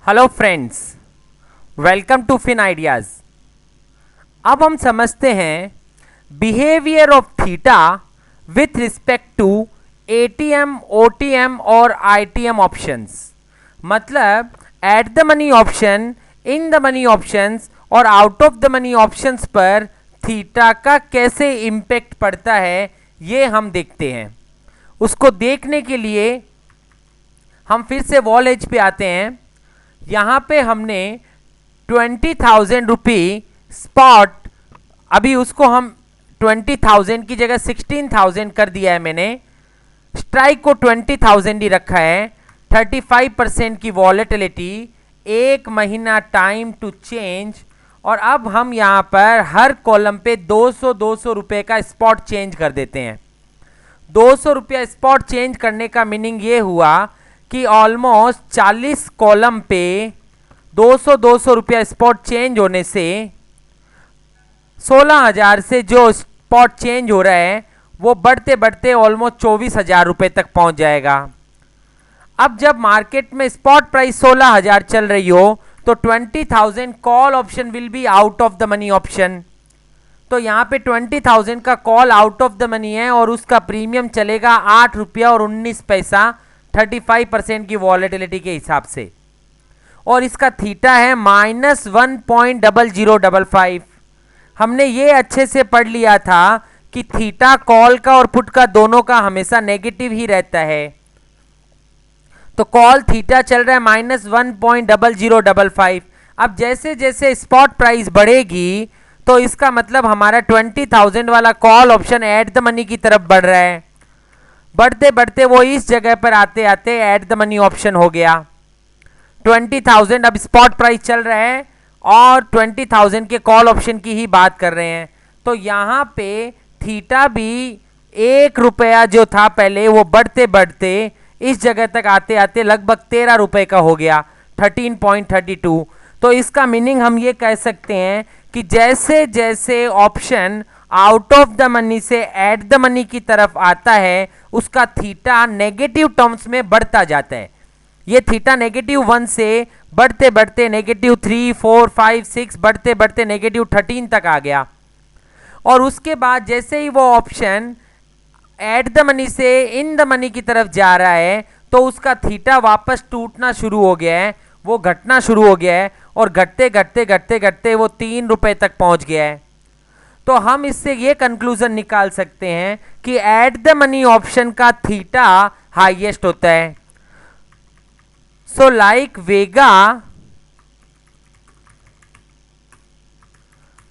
Hello friends, welcome to Fin Ideas. अब हम समझते हैं behaviour of theta with respect to ATM, OTM और आईटीएम ऑप्शंस। मतलब at the money option, in the money options और out of the money options पर theta का कैसे इम्पेक्ट पड़ता है, ये हम देखते हैं। उसको देखने के लिए हम फिर से वॉल एज पे आते हैं। यहाँ पे हमने 20,000 रुपी स्पॉट, अभी उसको हम 20,000 की जगह 16,000 कर दिया है मैंने। स्ट्राइक को 20,000 ही रखा है। 35% की वॉलेटिलिटी, 1 महीना टाइम टू चेंज। और अब हम यहाँ पर हर कॉलम पे 200 रुपये का स्पॉट चेंज कर देते हैं। 200 रुपया स्पॉट चेंज करने का मीनिंग ये हुआ कि ऑलमोस्ट 40 कॉलम पे 200 रुपया स्पॉट चेंज होने से 16,000 से जो स्पॉट चेंज हो रहा है वो बढ़ते बढ़ते ऑलमोस्ट 24,000 रुपये तक पहुंच जाएगा। अब जब मार्केट में स्पॉट प्राइस 16,000 चल रही हो तो 20,000 call option will be out of the money option. तो यहाँ पे 20,000 का call out of the money है और उसका प्रीमियम चलेगा 8 रुपया और 19 पैसा 35% की वॉलेटिलिटी के हिसाब से। और इसका थीटा है -1.0055। हमने ये अच्छे से पढ़ लिया था कि थीटा कॉल का और पुट का दोनों का हमेशा नेगेटिव ही रहता है। तो कॉल थीटा चल रहा है -1.0055। अब जैसे जैसे स्पॉट प्राइस बढ़ेगी तो इसका मतलब हमारा 20,000 वाला call option eight the money की तरफ बढ़ रहा है। बढ़ते बढ़ते वो इस जगह पर आते आते एट द मनी ऑप्शन हो गया। 20,000 अब स्पॉट प्राइस चल रहा है और 20,000 के कॉल ऑप्शन की ही बात कर रहे हैं। तो यहाँ पे थीटा भी 1 रुपया जो था पहले वो बढ़ते बढ़ते इस जगह तक आते आते लगभग 13 रुपये का हो गया, 13.32। तो इसका मीनिंग हम ये कह सकते हैं कि जैसे जैसे option out of the money से एट द मनी की तरफ आता है उसका थीटा नेगेटिव टर्म्स में बढ़ता जाता है। ये थीटा -1 से बढ़ते बढ़ते -3, 4, 5, 6 बढ़ते बढ़ते -13 तक आ गया। और उसके बाद जैसे ही वो ऑप्शन एट द मनी से इन द मनी की तरफ जा रहा है तो उसका थीटा वापस टूटना शुरू हो गया है, वो घटना शुरू हो गया है और घटते घटते घटते घटते वो 3 रुपये तक पहुंच गया है। तो हम इससे ये कंक्लूजन निकाल सकते हैं कि एट द मनी ऑप्शन का थीटा हाईएस्ट होता है। So like Vega,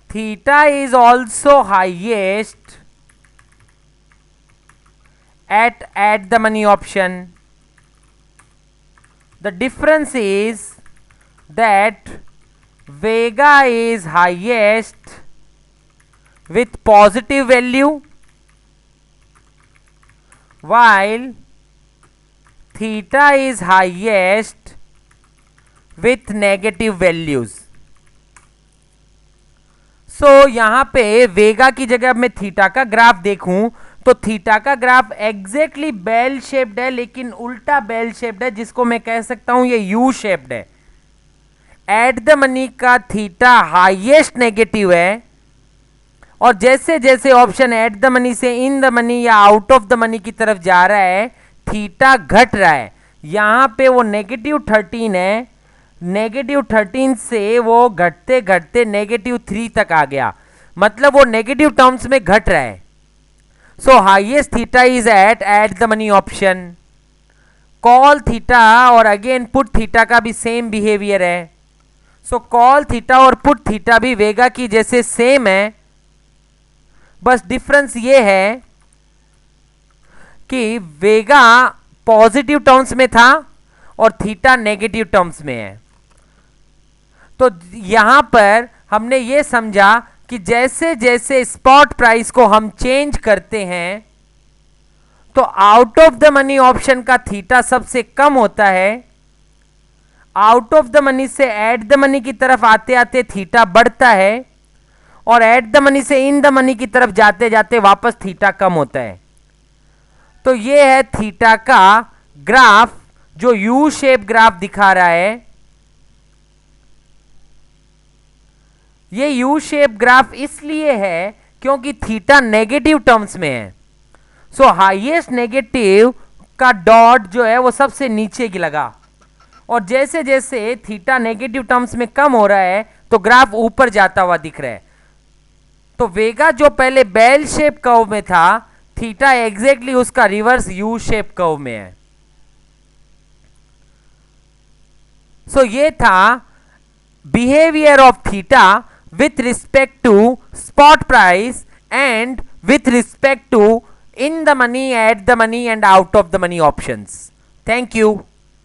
theta is also highest at the money option. The difference is that Vega is highest with positive value while theta is highest with negative values. So यहाँ पे वेगा की जगह अब मैं theta का graph देखूं तो theta का ग्राफ एग्जैक्टली बेल शेप्ड है, लेकिन उल्टा बेल शेप्ड है, जिसको मैं कह सकता हूं ये यू शेप्ड है। एट द मनी का थीटा हाईएस्ट नेगेटिव है और जैसे जैसे ऑप्शन एट द मनी से इन द मनी या आउट ऑफ द मनी की तरफ जा रहा है थीटा घट रहा है। यहां पे वो -13 है, -13 से वो घटते घटते -3 तक आ गया, मतलब वो नेगेटिव टर्म्स में घट रहा है। So highest theta is at the money option. Call theta और again put theta का भी सेम बिहेवियर है। So call theta और put theta भी वेगा की जैसे सेम है, बस डिफरेंस ये है कि वेगा पॉजिटिव टर्म्स में था और थीटा नेगेटिव टर्म्स में है। तो यहां पर हमने ये समझा कि जैसे जैसे स्पॉट प्राइस को हम चेंज करते हैं तो out of the money option का थीटा सबसे कम होता है। आउट ऑफ द मनी से एट द मनी की तरफ आते आते थीटा बढ़ता है और एट द मनी से इन द मनी की तरफ जाते जाते वापस थीटा कम होता है। तो ये है थीटा का ग्राफ जो यू शेप ग्राफ दिखा रहा है। ये यू शेप ग्राफ इसलिए है क्योंकि थीटा नेगेटिव टर्म्स में है। सो हाईएस्ट नेगेटिव का डॉट जो है वो सबसे नीचे की लगा, और जैसे जैसे थीटा नेगेटिव टर्म्स में कम हो रहा है तो ग्राफ ऊपर जाता हुआ दिख रहा है। तो वेगा जो पहले बेल शेप कर्व में था, थीटा एग्जैक्टली उसका रिवर्स यू शेप कर्व में है। सो ये था behaviour of theta with respect to spot price and with respect to in the money, at the money and out of the money options. Thank you.